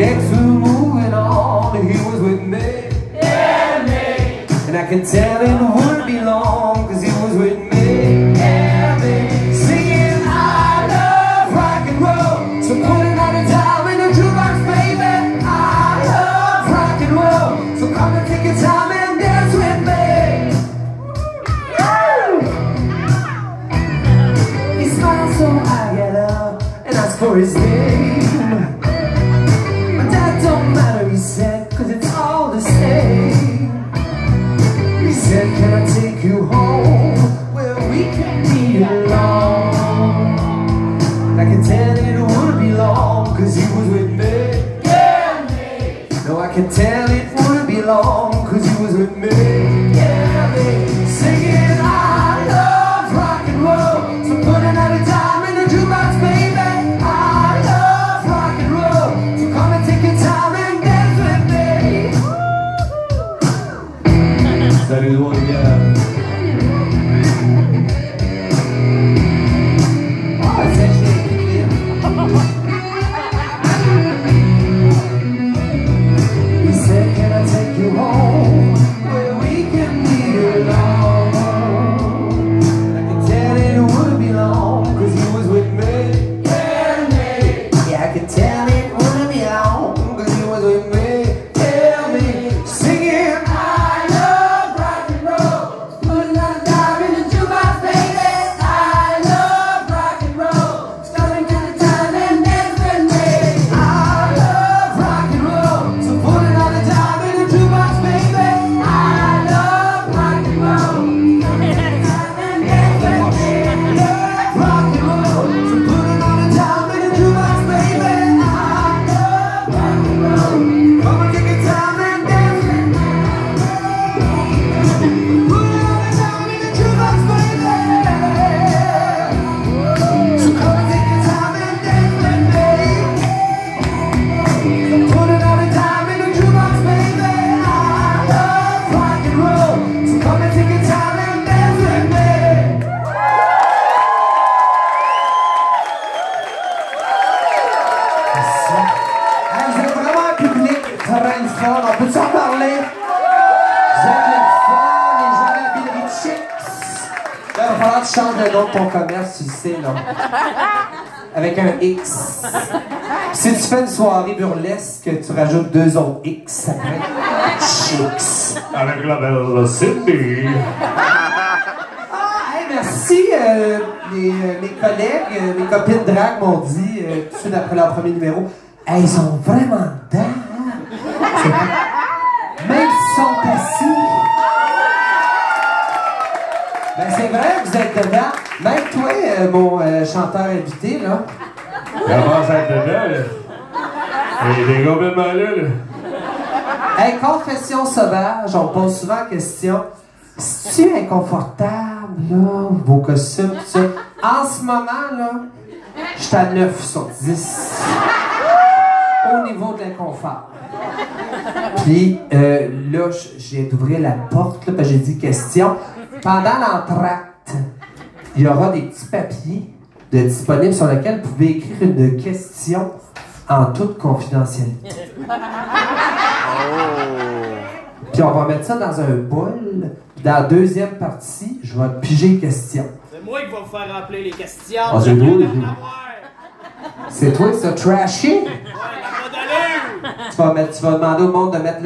Next to moving on, he was with me. Yeah, me. And I can tell it wouldn't be long, cause he was with me. Yeah, me. Singing, I love rock and roll. So put another time in the jukebox, baby. I love rock and roll. So come and take your time and dance with me. Woo! He smiled, so I get up and asked for his name. But that don't matter, he said, cause it's all the same. He said, can I take you home where we can be alone? I can tell it wouldn't be long, cause he was with me. Yeah, me. No, I can tell it wouldn't be long, cause he was with me. Yeah, me. Singing, I love rock and roll. So put another time in the jukebox, baby. I love rock and roll. So come and take your time and dance with me. Salut tout le monde, les gars. He said, can I take you home where we can be alone? I can tell it wouldn't be long, cause he was with me. Yeah, me. Yeah, I can tell it wouldn't be long, cause he was with me. Tell me, singing, I love rock and roll. Put another dime in the jukebox, baby. I love rock and roll. Starting to the time and dance with me. I love rock and roll. So put another dime in the jukebox, baby. I love rock and roll. And dance with me. Love rock and roll. So put another dime in the jukebox, baby. I love rock and roll. Come and take your time and dance with me. Put another dime in the jukebox, baby. So come and take your time and dance with me. Put another dime in the jukebox, baby. I love rock and roll. So come and take your time and dance with me. Merci. Hey, vous êtes vraiment un public très le fun. On peut s'en parler? Vous êtes le fun, les gens de la Bilerie Chicks. Là, il va falloir que tu changes le nom de ton commerce, tu le sais, là. Avec un X. Si tu fais une soirée burlesque, tu rajoutes 2 autres X après. Chicks. Avec la belle Cindy. Ah, hey, merci. Mes collègues, mes copines drag m'ont dit, tout de suite après leur premier numéro, hey, ils sont vraiment dedans, hein? Même s'ils sont assis. Ben, c'est vrai, vous êtes dedans. Même toi, mon chanteur invité, là. Comment ça être dedans, là? Il est complètement là. Hey, confession sauvage, on pose souvent la question. C'est-tu inconfortable, là, vos costumes, tout ça? En ce moment, là, je suis à 9 sur 10. Au niveau de l'inconfort. Puis, là, je viens d'ouvrir la porte, là, parce que j'ai dit question. Pendant l'entracte, il y aura des petits papiers disponibles sur lesquels vous pouvez écrire une question en toute confidentialité. Puis on va mettre ça dans un bol. Dans la deuxième partie, je vais piger les questions. C'est moi qui vais vous faire remplir les questions. Ah, c'est beau, les filles. C'est toi, ça, trashy? Ouais, la modelure. Tu vas demander au monde de mettre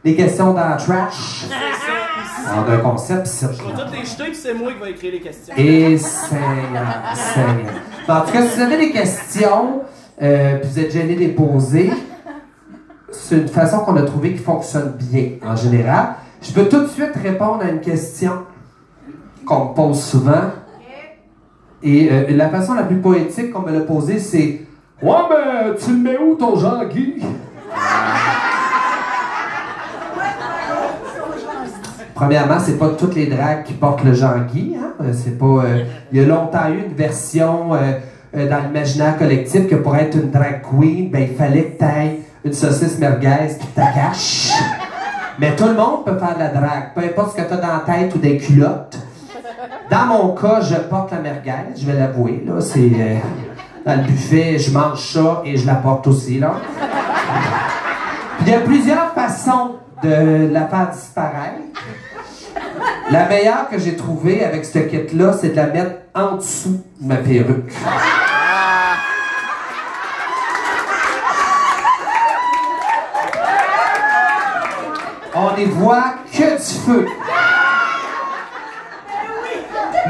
les questions dans la trash. C'est ça. On a un concept, ça. Je vais toutes les jeter, puis c'est moi qui vais écrire les questions. Et Seigneur. En tout cas, si vous avez des questions, puis vous êtes gêné de les poser, c'est une façon qu'on a trouvé qui fonctionne bien, en général. Je peux tout de suite répondre à une question qu'on me pose souvent. Et la façon la plus poétique qu'on me l'a posée, c'est « Ouais, mais tu le mets où ton Jean-Guy? » Premièrement, c'est pas toutes les drags qui portent le Jean-Guy. Hein? C'est pas. Il y a longtemps eu une version dans l'imaginaire collectif que pour être une drag queen, ben il fallait que t'ailles une saucisse merguez puis que t'as cache. Mais tout le monde peut faire de la drague, peu importe ce que t'as dans la tête ou des culottes. Dans mon cas, je porte la merguez, je vais l'avouer. Là, c'est dans le buffet, je mange ça et je la porte aussi. Là. Il y a plusieurs façons de la faire disparaître. La meilleure que j'ai trouvée avec ce kit-là, c'est de la mettre en dessous de ma perruque. On n'y voit que du feu.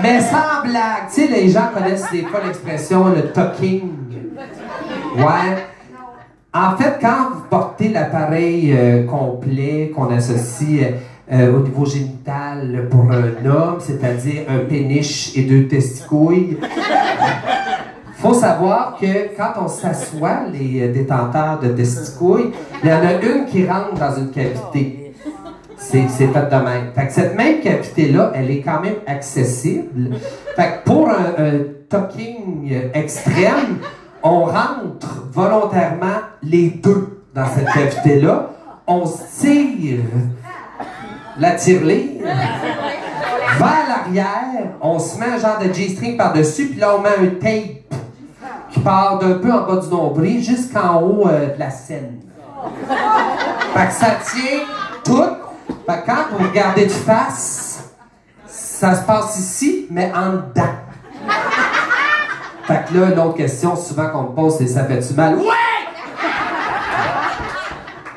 Mais sans blague, tu sais, les gens connaissent des fois l'expression le tucking. Ouais. En fait, quand vous portez l'appareil complet qu'on associe au niveau génital pour un homme, c'est-à-dire un péniche et 2 testicouilles, faut savoir que quand on s'assoit, les détenteurs de testicouilles, il y en a une qui rentre dans une cavité. C'est fait de même. Fait que cette même cavité-là, elle est quand même accessible. Fait que pour un tucking extrême, on rentre volontairement les deux dans cette cavité-là. On se tire la tirelire vers l'arrière. On se met un genre de G-string par-dessus, puis là, on met un tape qui part d'un peu en bas du nombril jusqu'en haut de la scène. Fait que ça tient tout. Fait que quand vous regardez de face, ça se passe ici, mais en dedans. Fait que là, une autre question souvent qu'on me pose, c'est « ça fait-tu mal? » Ouais!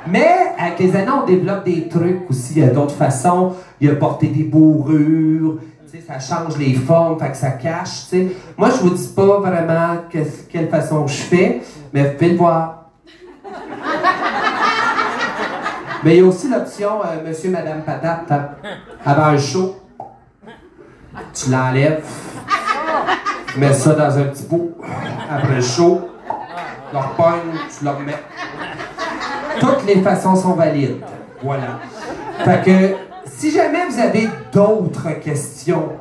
Mais avec les années, on développe des trucs aussi. Il y a d'autres façons. Il y a porter des bourrures. Tu sais, ça change les formes, fait que ça cache. Tu sais. Moi, je vous dis pas vraiment quelle façon je fais, mais vous pouvez le voir. Mais il y a aussi l'option Monsieur, Madame Patate. Hein? Avant un show, tu l'enlèves, tu mets ça dans un petit pot. Après le show, tu le repognes, tu le remets. Toutes les façons sont valides. Voilà. Fait que, si jamais vous avez d'autres questions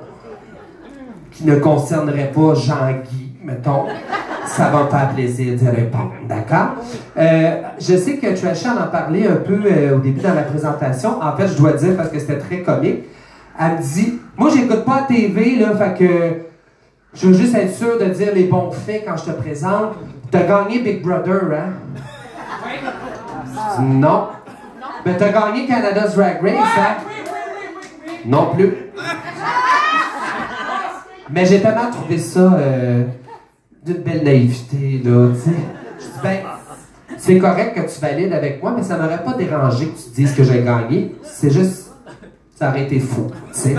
qui ne concerneraient pas Jean-Guy, mettons, ça va me faire plaisir d'y répondre, d'accord? Je sais que Trashy en parlait un peu au début dans la présentation. En fait, je dois dire, parce que c'était très comique, elle me dit, moi, j'écoute pas la TV, là, fait que je veux juste être sûr de dire les bons faits quand je te présente. T'as gagné Big Brother, hein? Non. Ben, t'as gagné Canada's Drag Race, hein? Non plus. Mais j'ai tellement trouvé ça d'une belle naïveté, là, tu sais. Je dis, ben, c'est correct que tu valides avec moi, mais ça m'aurait pas dérangé que tu dises que j'ai gagné. C'est juste, ça aurait été faux, tu sais.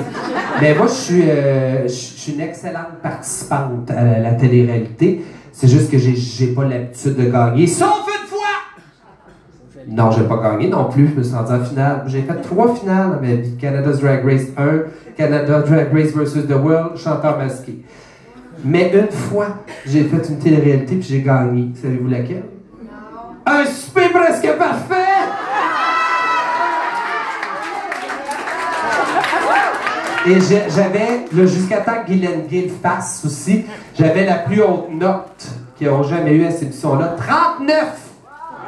Mais moi, je suis une excellente participante à la télé-réalité. C'est juste que j'ai pas l'habitude de gagner. Sauf une fois! Non, j'ai pas gagné non plus. Je me suis rendu en finale. J'ai fait 3 finales dans ma vie. Canada's Drag Race 1, Canada Drag Race vs. The World, chanteur masqué. Mais une fois, j'ai fait une télé-réalité puis j'ai gagné. Savez-vous laquelle? Non. Un souper presque parfait! Et j'avais, jusqu'à temps que Guylaine Gay fasse aussi, j'avais la plus haute note qu'ils ont jamais eu à cette émission-là. 39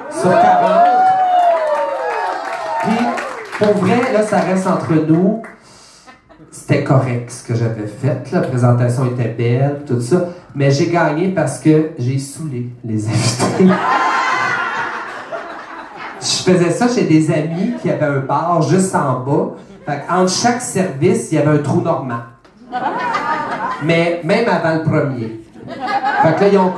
sur 40. Puis, pour vrai, là, ça reste entre nous. C'était correct ce que j'avais fait. La présentation était belle, tout ça. Mais j'ai gagné parce que j'ai saoulé les invités. Je faisais ça chez des amis qui avaient un bar juste en bas. Fait qu'entre chaque service, il y avait un trou normand. Mais même avant le premier. Fait que là, ils ont